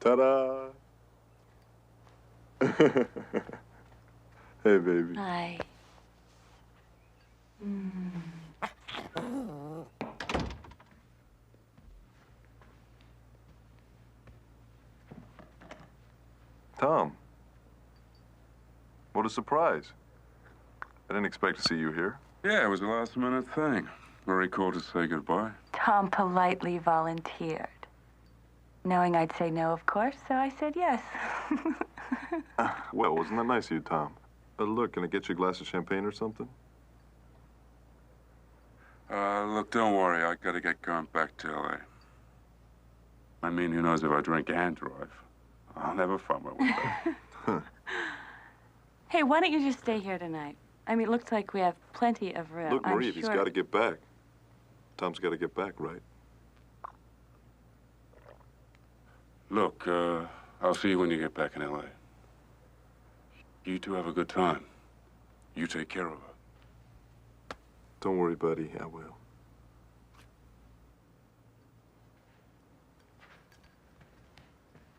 Ta-da! Hey, baby. Hi. Tom. What a surprise. I didn't expect to see you here. Yeah, it was a last-minute thing. Very cool to say goodbye. Tom politely volunteered. Knowing I'd say no, of course, so I said yes. Well, wasn't that nice of you, Tom? Look, can I get you a glass of champagne or something? Look, don't worry. I gotta get going back to L.A. I mean, who knows if I drink and drive? I'll never find my way back. Hey, why don't you just stay here tonight? I mean, it looks like we have plenty of room. Look, Marie, I'm he's sure... got to get back. Tom's got to get back, right? Look, I'll see you when you get back in L.A. You two have a good time. You take care of her. Don't worry, buddy. I will.